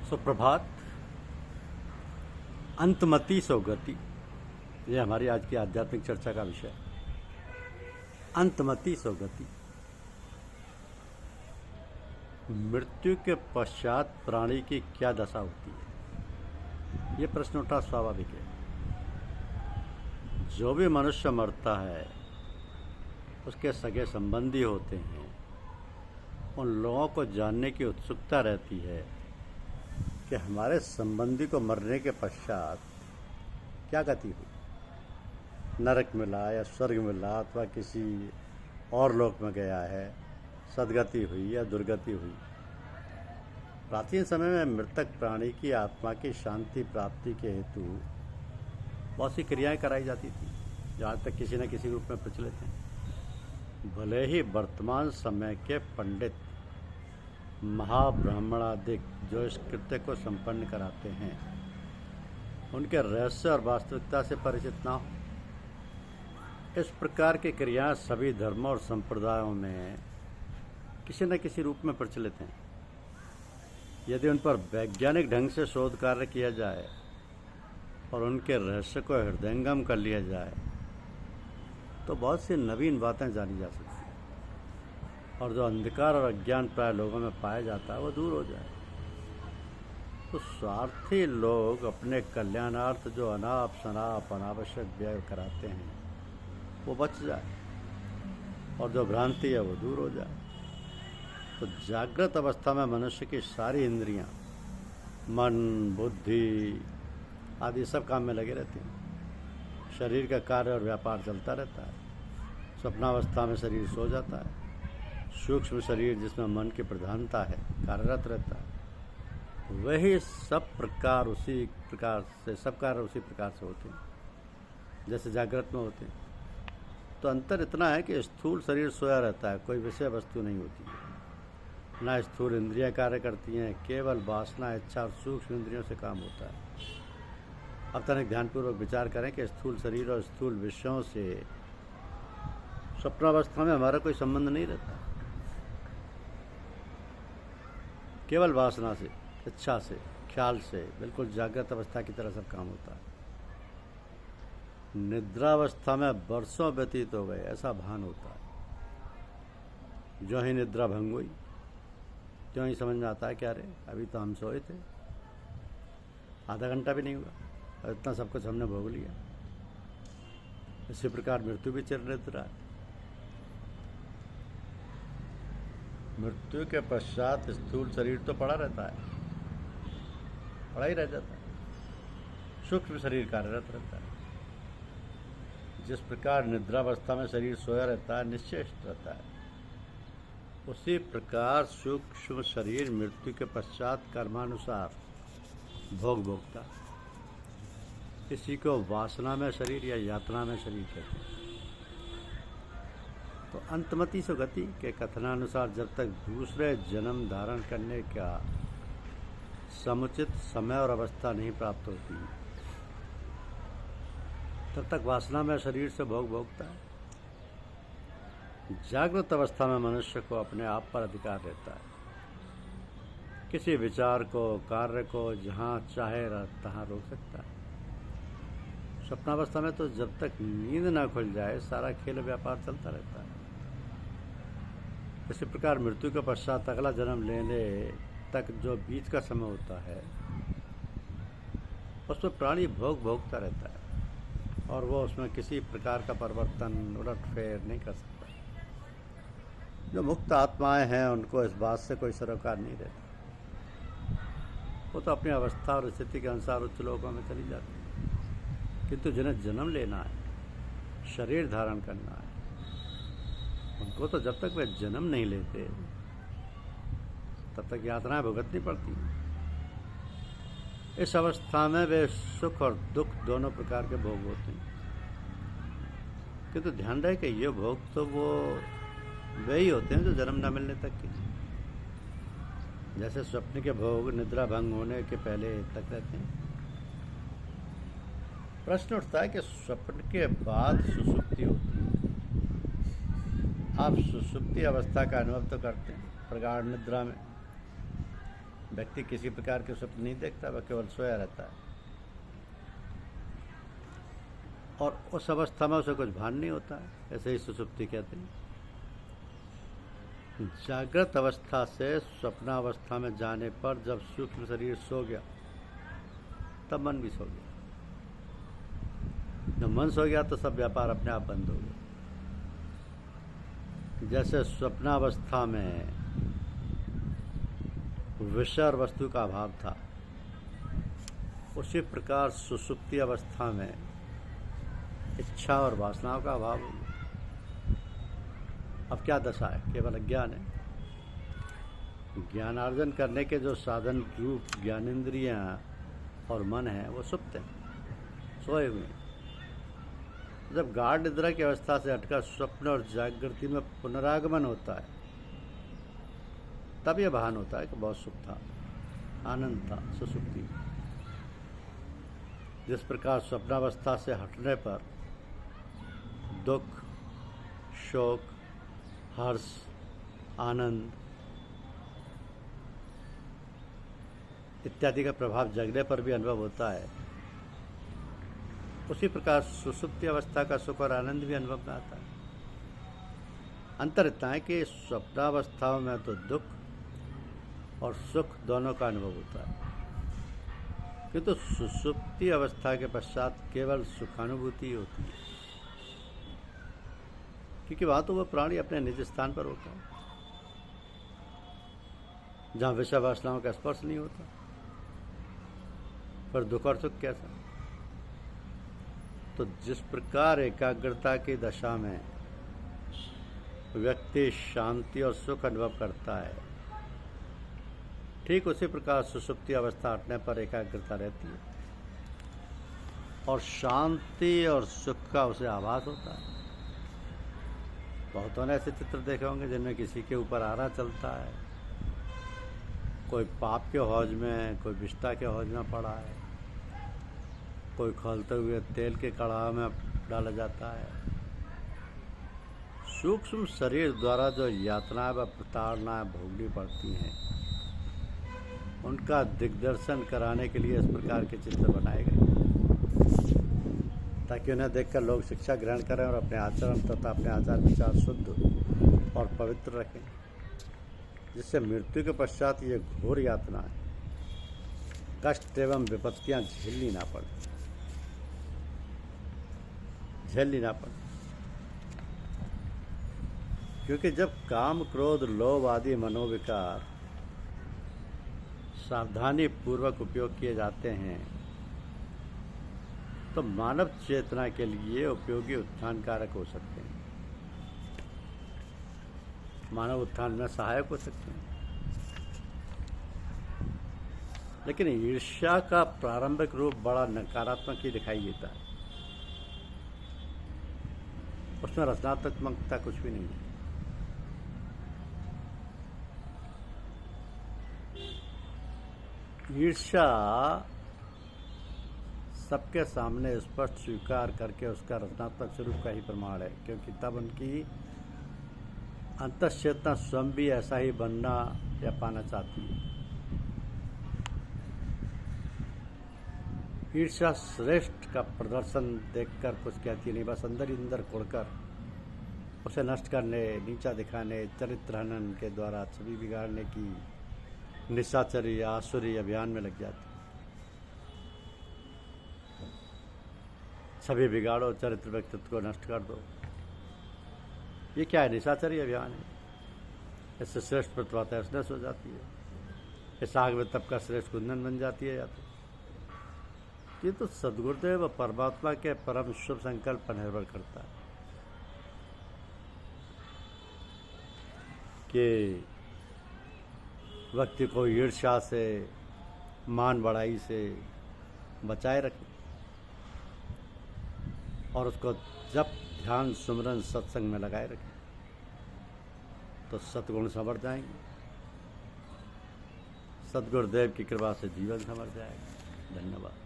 सुप्रभात। अंतमति सो गति, ये हमारी आज की आध्यात्मिक चर्चा का विषय। अंतमति सो गति। मृत्यु के पश्चात प्राणी की क्या दशा होती है, ये प्रश्न उठना स्वाभाविक है। जो भी मनुष्य मरता है उसके सगे संबंधी होते हैं, उन लोगों को जानने की उत्सुकता रहती है कि हमारे संबंधी को मरने के पश्चात क्या गति हुई, नरक मिला या स्वर्ग मिला अथवा किसी और लोक में गया है, सदगति हुई या दुर्गति हुई। प्राचीन समय में मृतक प्राणी की आत्मा की शांति प्राप्ति के हेतु बहुत सी क्रियाएं कराई जाती थी, जो आज तक किसी न किसी रूप में प्रचलित हैं। भले ही वर्तमान समय के पंडित महाब्राह्मणादिक जो इस कृत्य को संपन्न कराते हैं, उनके रहस्य और वास्तविकता से परिचित ना हो। इस प्रकार की क्रियाएं सभी धर्मों और संप्रदायों में किसी न किसी रूप में प्रचलित हैं। यदि उन पर वैज्ञानिक ढंग से शोध कार्य किया जाए और उनके रहस्य को हृदयंगम कर लिया जाए तो बहुत सी नवीन बातें जानी जा सकती हैं और जो अंधकार और अज्ञान प्राय लोगों में पाया जाता है वो दूर हो जाए। तो स्वार्थी लोग अपने कल्याणार्थ जो अनाप शनाप अनावश्यक व्यय कराते हैं वो बच जाए और जो भ्रांति है वो दूर हो जाए। तो जागृत अवस्था में मनुष्य की सारी इंद्रियां, मन, बुद्धि आदि सब काम में लगे रहते हैं। शरीर का कार्य और व्यापार चलता रहता है। स्वप्नावस्था में शरीर सो जाता है। सूक्ष्म शरीर जिसमें मन की प्रधानता है कार्यरत रहता है। वही सब प्रकार उसी प्रकार से सब कार्य उसी प्रकार से होते हैं जैसे जागृत में होते हैं। तो अंतर इतना है कि स्थूल शरीर सोया रहता है, कोई विषय वस्तु नहीं होती है, ना स्थूल इंद्रियां कार्य करती हैं, केवल वासना, इच्छा और सूक्ष्म इंद्रियों से काम होता है। अब तनिक ध्यानपूर्वक विचार करें कि स्थूल शरीर और स्थूल विषयों से स्वप्नावस्था में हमारा कोई संबंध नहीं रहता। केवल वासना से, इच्छा से, ख्याल से बिल्कुल जागृत अवस्था की तरह सब काम होता है। निद्रावस्था में वर्षों व्यतीत हो गए ऐसा भान होता है। जो ही निद्रा भंग हुई त्यों ही समझ में आता है कि अरे अभी तो हम सोए थे, आधा घंटा भी नहीं हुआ और इतना सब कुछ हमने भोग लिया। इसी प्रकार मृत्यु भी चिर निद्रा है। मृत्यु के पश्चात स्थूल शरीर तो पड़ा रहता है, पड़ा ही रह जाता है। सूक्ष्म शरीर कार्यरत रहता है। जिस प्रकार निद्रावस्था में शरीर सोया रहता है, निश्चेष्ट रहता है, उसी प्रकार सूक्ष्म शरीर मृत्यु के पश्चात कर्मानुसार भोग भोगता। इसी को वासना में शरीर या यातना में शरीर कहते हैं। तो अंतमति सो गति के कथनानुसार जब तक दूसरे जन्म धारण करने का समुचित समय और अवस्था नहीं प्राप्त होती तब तक वासना में शरीर से भोग भोगता है। जागृत अवस्था में मनुष्य को अपने आप पर अधिकार रहता है। किसी विचार को, कार्य को जहाँ चाहे तहाँ रोक सकता है। स्वप्नावस्था में तो जब तक नींद ना खुल जाए सारा खेल व्यापार चलता रहता है। इसी प्रकार मृत्यु के पश्चात अगला जन्म लेने तक जो बीच का समय होता है उसमें प्राणी भोग भोगता रहता है और वो उसमें किसी प्रकार का परिवर्तन, उलटफेर नहीं कर सकता। जो मुक्त आत्माएं हैं उनको इस बात से कोई सरोकार नहीं रहता। वो तो अपनी अवस्था और स्थिति के अनुसार उच्च लोकों में चली जाती है। किंतु जिन्हें जन्म लेना है, शरीर धारण करना है, उनको तो जब तक वे जन्म नहीं लेते तब तक यातनाएं भुगतनी पड़ती हैं। इस अवस्था में वे सुख और दुख दोनों प्रकार के भोग होते हैं। किंतु ध्यान रहे कि ये भोग तो वो वे ही होते हैं जो जन्म न मिलने तक के। जैसे स्वप्न के भोग निद्रा भंग होने के पहले तक रहते हैं। प्रश्न उठता है कि स्वप्न के बाद सुसुप्ति होती है। आप सुसुप्ति अवस्था का अनुभव तो करते हैं प्रगाढ़ निद्रा में। व्यक्ति किसी प्रकार के स्वप्न नहीं देखता, वह केवल सोया रहता है और उस अवस्था में उसे कुछ भान नहीं होता है। ऐसे ही सुषुप्ति कहते हैं। जागृत अवस्था से स्वप्नावस्था में जाने पर जब सूक्ष्म शरीर सो गया तब मन भी सो गया। जब मन सो गया तो सब व्यापार अपने आप बंद हो गया। जैसे स्वप्नावस्था में विषय और वस्तु का अभाव था, उसी प्रकार सुषुप्ति अवस्था में इच्छा और वासनाओं का अभाव हो गया। अब क्या दशा है? केवल अज्ञान है। ज्ञानार्जन करने के जो साधन रूप ज्ञानेंद्रियां और मन है वो सुप्त हैं, सोए हुए हैं। जब गाढ़ निद्रा की अवस्था से हटकर स्वप्न और जागृति में पुनरागमन होता है तब यह भान होता है कि बहुत सुख था, आनंद था सुसुप्ति। जिस प्रकार स्वप्नावस्था से हटने पर दुख, शोक, हर्ष, आनंद इत्यादि का प्रभाव जगने पर भी अनुभव होता है, उसी प्रकार सुसुप्ति अवस्था का सुख और आनंद भी अनुभव में आता है। अंतर इतना है कि स्वप्नावस्थाओं में तो दुख और सुख दोनों का अनुभव होता है, किंतु सुसुप्ति अवस्था के पश्चात केवल सुखानुभूति होती है, क्योंकि वहाँ तो वह प्राणी अपने निज स्थान पर होता है जहाँ विषय वासनाओं का स्पर्श नहीं होता। पर दुख और सुख कैसा? तो जिस प्रकार एकाग्रता की दशा में व्यक्ति शांति और सुख अनुभव करता है, ठीक उसी प्रकार सुसुप्ति अवस्था हटने पर एकाग्रता रहती है और शांति और सुख का उसे आभास होता है। बहुतों ने ऐसे चित्र देखे होंगे जिनमें किसी के ऊपर आरा चलता है, कोई पाप के हौज में, कोई विष्ठा के हौज में पड़ा है, कोई खौलते हुए तेल के कड़ाह में डाला जाता है। सूक्ष्म शरीर द्वारा जो यातनाएं व प्रताड़नाएं भोगनी पड़ती हैं, उनका दिग्दर्शन कराने के लिए इस प्रकार के चित्र बनाए गए, ताकि उन्हें देखकर लोग शिक्षा ग्रहण करें और अपने आचरण तथा अपने आचार विचार शुद्ध और पवित्र रखें, जिससे मृत्यु के पश्चात ये घोर यातनाएं, कष्ट एवं विपत्तियां झेलनी ना पड़े। क्योंकि जब काम, क्रोध, लोभ आदि मनोविकार सावधानी पूर्वक उपयोग किए जाते हैं तो मानव चेतना के लिए उपयोगी उत्थान कारक हो सकते हैं, मानव उत्थान में सहायक हो सकते हैं। लेकिन ईर्ष्या का प्रारंभिक रूप बड़ा नकारात्मक ही दिखाई देता है, उसमें रचनात्मकता कुछ भी नहीं है। ईर्ष्या सबके सामने स्पष्ट स्वीकार करके उसका रचनात्मक स्वरूप का ही प्रमाण है, क्योंकि तब उनकी अंतश्चेतना स्वयं भी ऐसा ही बनना या पाना चाहती है। ईर्ष्या श्रेष्ठ का प्रदर्शन देखकर कुछ कहती नहीं, बस अंदर ही अंदर कुड़कर उसे नष्ट करने, नीचा दिखाने, चरित्र हनन के द्वारा छवि बिगाड़ने की निशाचरी आसुरी अभियान में लग जाती। छवि बिगाड़ो, चरित्र व्यक्तित्व को नष्ट कर दो, ये क्या है? निशाचरी अभियान है। इससे श्रेष्ठ प्रतिभा तहस हो जाती है, इस आग में तब का श्रेष्ठ कुंदन बन जाती है। या तो ये तो सद्गुरुदेव व परमात्मा के परम शुभ संकल्प पर निर्भर करता है कि व्यक्ति को ईर्ष्या से, मान बढ़ाई से बचाए रखे और उसको जब ध्यान, सुमरन, सत्संग में लगाए रखे तो सद्गुण संवर जाएंगे। सद्गुरुदेव की कृपा से जीवन संवर जाएगा। धन्यवाद।